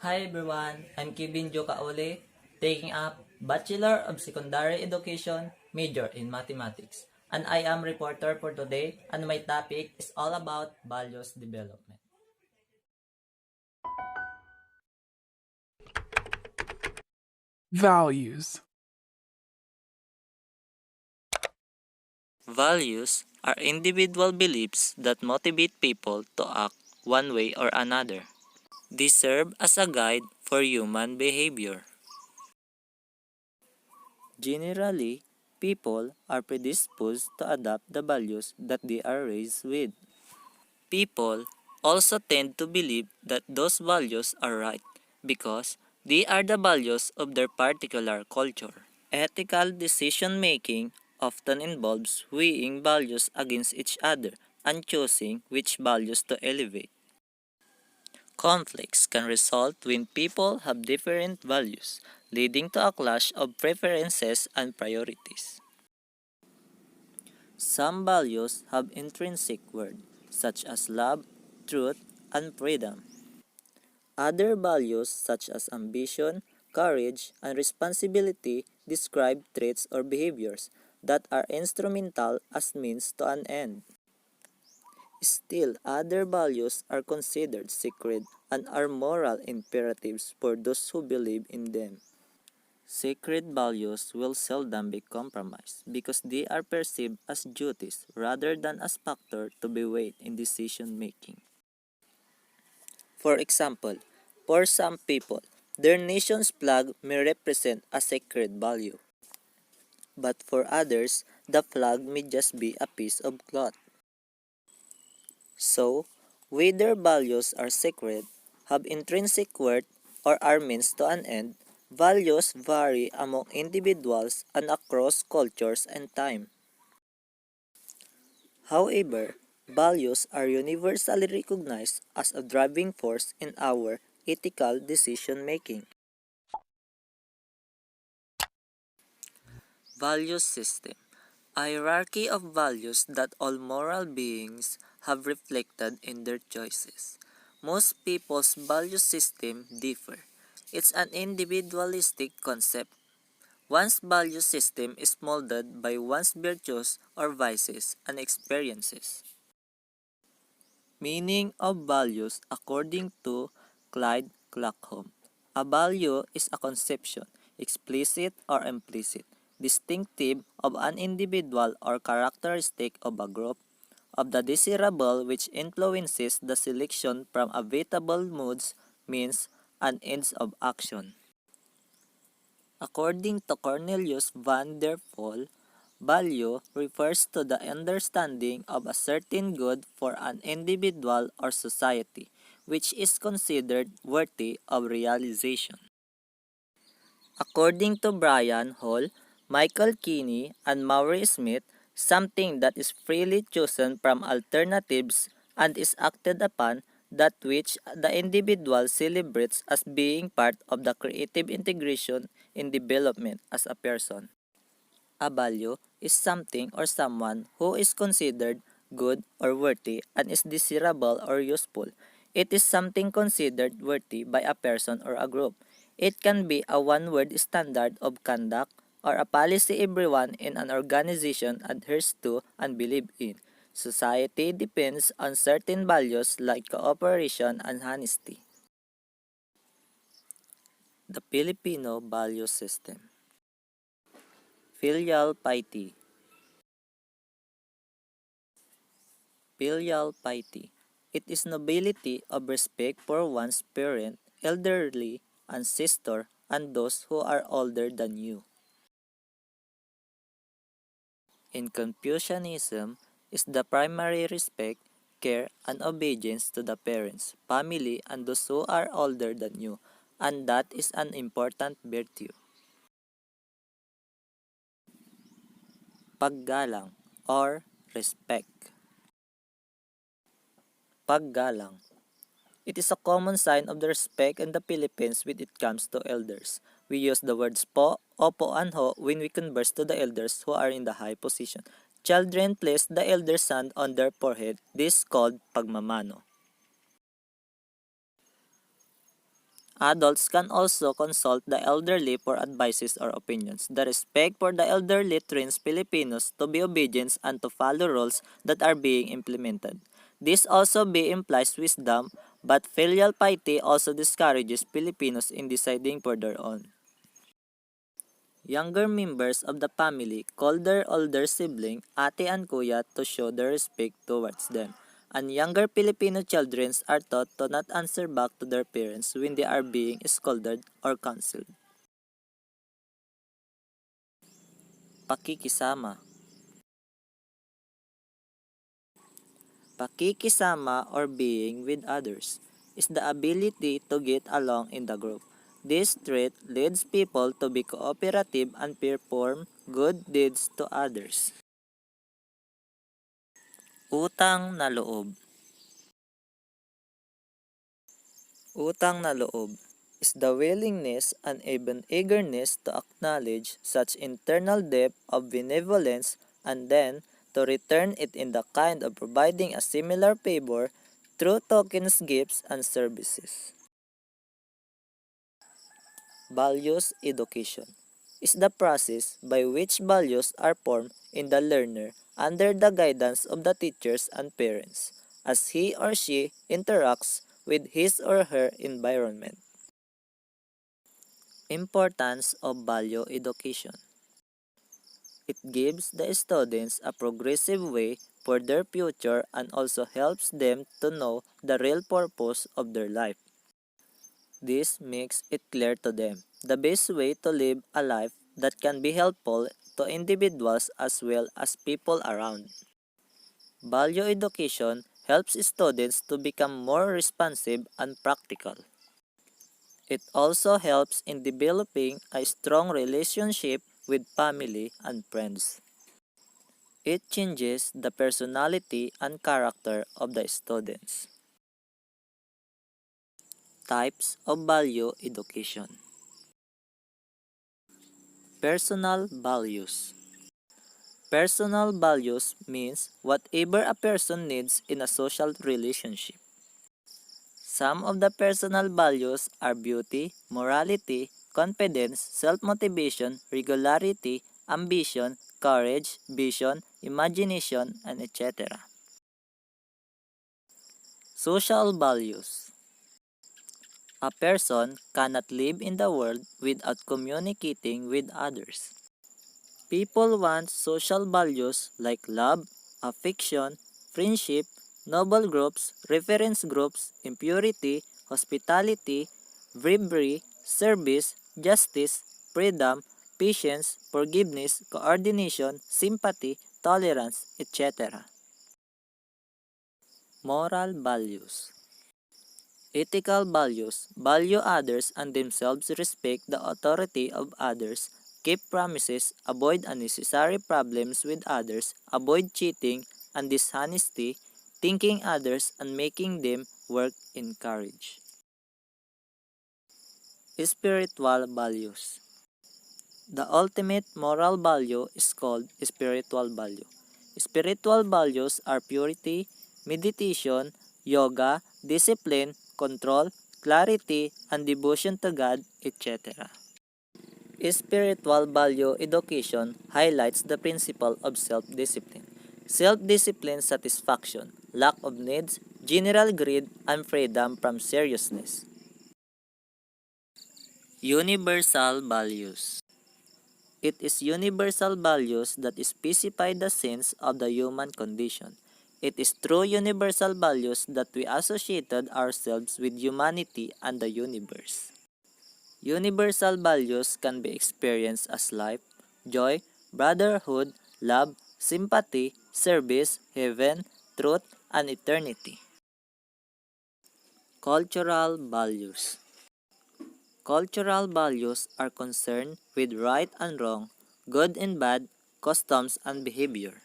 Hi everyone, I'm Kevin Jokaole, taking up Bachelor of Secondary Education, major in Mathematics. And I am reporter for today, and my topic is all about values development. Values. Values are individual beliefs that motivate people to act one way or another. They serve as a guide for human behavior. Generally, people are predisposed to adopt the values that they are raised with. People also tend to believe that those values are right because they are the values of their particular culture. Ethical decision making often involves weighing values against each other and choosing which values to elevate. Conflicts can result when people have different values, leading to a clash of preferences and priorities. Some values have intrinsic worth, such as love, truth, and freedom. Other values, such as ambition, courage, and responsibility, describe traits or behaviors that are instrumental as means to an end. Still, other values are considered sacred and are moral imperatives for those who believe in them. Sacred values will seldom be compromised because they are perceived as duties rather than as factors to be weighed in decision making. For example, for some people, their nation's flag may represent a sacred value, but for others, the flag may just be a piece of cloth. So, whether values are sacred, have intrinsic worth, or are means to an end, values vary among individuals and across cultures and time. However, values are universally recognized as a driving force in our ethical decision making. Value system. A hierarchy of values that all moral beings have reflected in their choices. Most people's value system differ. It's an individualistic concept. One's value system is molded by one's virtues or vices and experiences. Meaning of values according to Clyde Clockholm. A value is a conception, explicit or implicit, distinctive of an individual or characteristic of a group, of the desirable which influences the selection from available moods, means, and ends of action. According to Cornelius van der Pol, value refers to the understanding of a certain good for an individual or society, which is considered worthy of realization. According to Brian Hall, Michael Kinney, and Maury Smith, something that is freely chosen from alternatives and is acted upon, that which the individual celebrates as being part of the creative integration in development as a person. A value is something or someone who is considered good or worthy and is desirable or useful. It is something considered worthy by a person or a group. It can be a one-word standard of conduct or a policy everyone in an organization adheres to and believe in. Society depends on certain values like cooperation and honesty. The Filipino value system. Filial piety. Filial piety. It is nobility of respect for one's parent, elderly, ancestor, and those who are older than you. In Confucianism, is the primary respect, care, and obedience to the parents, family, and those who are older than you, and that is an important virtue. Paggalang or respect. Paggalang. It is a common sign of the respect in the Philippines when it comes to elders. We use the words po, opo, and ho when we converse to the elders who are in the high position. Children place the elder's hand on their forehead. This is called pagmamano. Adults can also consult the elderly for advices or opinions. The respect for the elderly trains Filipinos to be obedient and to follow rules that are being implemented. This also implies wisdom, but filial piety also discourages Filipinos in deciding for their own. Younger members of the family call their older sibling ate and kuya to show their respect towards them. And younger Filipino children are taught to not answer back to their parents when they are being scolded or counseled. Pakikisama. Pakikisama or being with others is the ability to get along in the group. This trait leads people to be cooperative and perform good deeds to others. Utang na loob. Utang na loob is the willingness and even eagerness to acknowledge such internal depth of benevolence and then to return it in the kind of providing a similar favor through tokens, gifts, and services. Values education is the process by which values are formed in the learner under the guidance of the teachers and parents as he or she interacts with his or her environment. Importance of value education. It gives the students a progressive way for their future and also helps them to know the real purpose of their life. This makes it clear to them the best way to live a life that can be helpful to individuals as well as people around. Value education helps students to become more responsive and practical. It also helps in developing a strong relationship with family and friends. It changes the personality and character of the students. Types of value education. Personal values. Personal values means whatever a person needs in a social relationship. Some of the personal values are beauty, morality, confidence, self-motivation, regularity, ambition, courage, vision, imagination, and etc. Social values. A person cannot live in the world without communicating with others. People want social values like love, affection, friendship, noble groups, reference groups, impurity, hospitality, bravery, service, justice, freedom, patience, forgiveness, coordination, sympathy, tolerance, etc. Moral values. Ethical values value others and themselves, respect the authority of others, keep promises, avoid unnecessary problems with others, avoid cheating and dishonesty, thinking others and making them work in courage. Spiritual values. The ultimate moral value is called spiritual value. Spiritual values are purity, meditation, yoga, discipline, control, clarity, and devotion to God, etc. Spiritual value education highlights the principle of self-discipline. Self-discipline satisfaction, lack of needs, general greed, and freedom from seriousness. Universal values. It is universal values that specify the sense of the human condition. It is through universal values that we associated ourselves with humanity and the universe. Universal values can be experienced as life, joy, brotherhood, love, sympathy, service, heaven, truth, and eternity. Cultural values. Cultural values are concerned with right and wrong, good and bad, customs and behavior.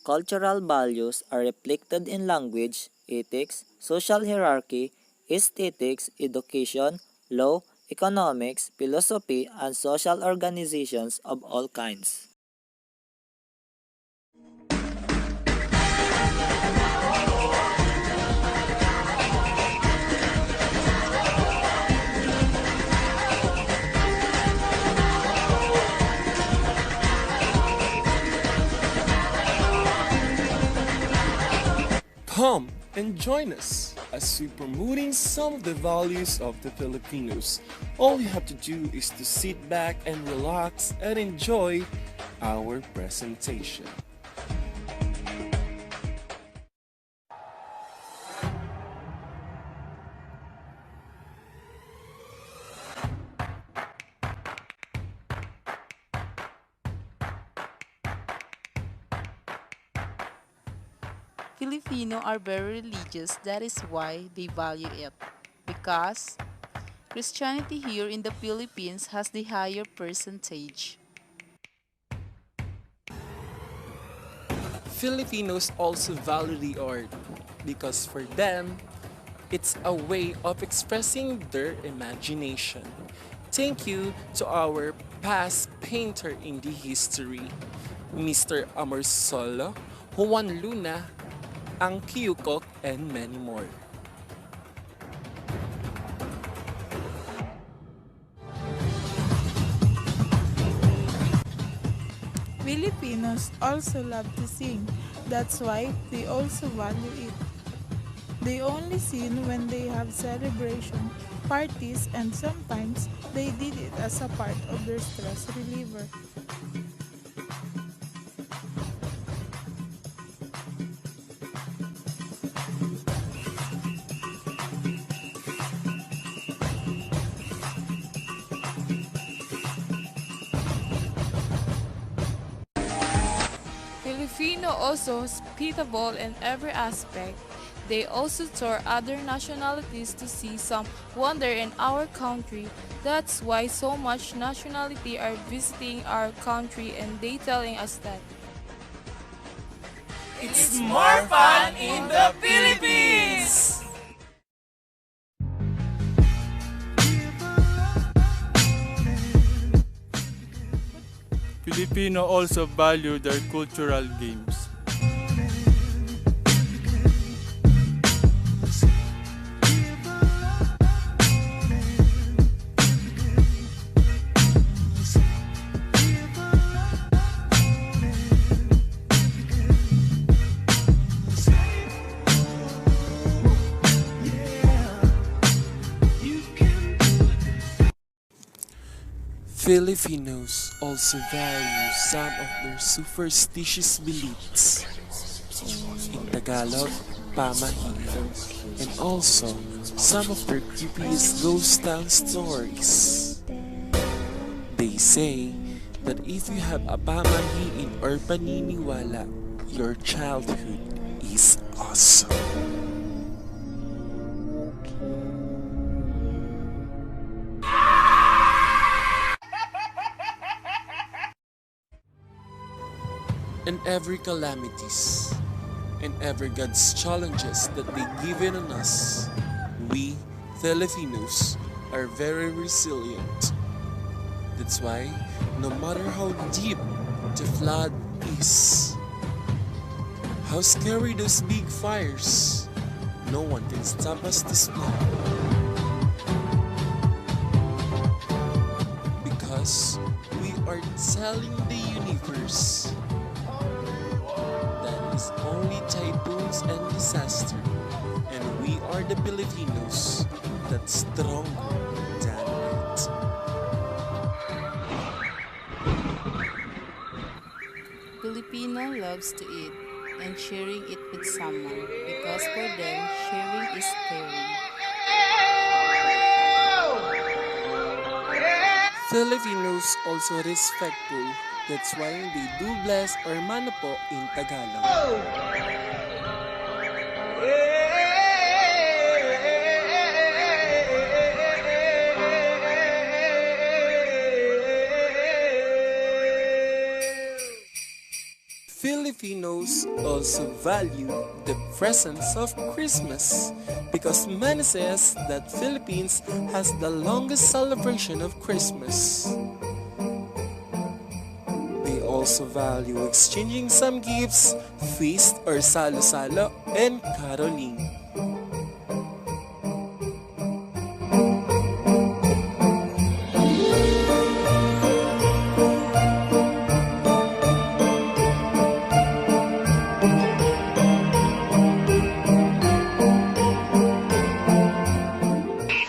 Cultural values are reflected in language, ethics, social hierarchy, aesthetics, education, law, economics, philosophy, and social organizations of all kinds. Come and join us as we promoting some of the values of the Filipinos. All you have to do is to sit back and relax and enjoy our presentation. Filipino are very religious, that is why they value it. Because Christianity here in the Philippines has the higher percentage. Filipinos also value the art because for them, it's a way of expressing their imagination. Thank you to our past painter in the history, Mr. Amorsolo, Juan Luna, Ang Kiyukok, and many more. Filipinos also love to sing. That's why they also value it. They only sing when they have celebration, parties, and sometimes they did it as a part of their stress reliever. Filipino also hospitable in every aspect. They also tour other nationalities to see some wonder in our country. That's why so much nationality are visiting our country and they telling us that It's more fun in the Philippines! Filipino also value their cultural games. Filipinos also value some of their superstitious beliefs. In Tagalog, pamahiin, and also some of their creepiest ghost town stories. They say that if you have a pamahiin or paniniwala, your childhood is awesome. In every calamities, in every God's challenges that they given on us, we Filipinos are very resilient. That's why, no matter how deep the flood is, how scary those big fires, no one can stop us this flood. Because we are telling the universe is only typhoons and disaster, and we are the Filipinos that's stronger than it. Filipino loves to eat and sharing it with someone because for them sharing is caring. Filipinos also respectful. That's why they do bless or mano po in Tagalog. Filipinos also value the presence of Christmas because many says that Philippines has the longest celebration of Christmas. Also value exchanging some gifts, feast or salo-salo, and caroling.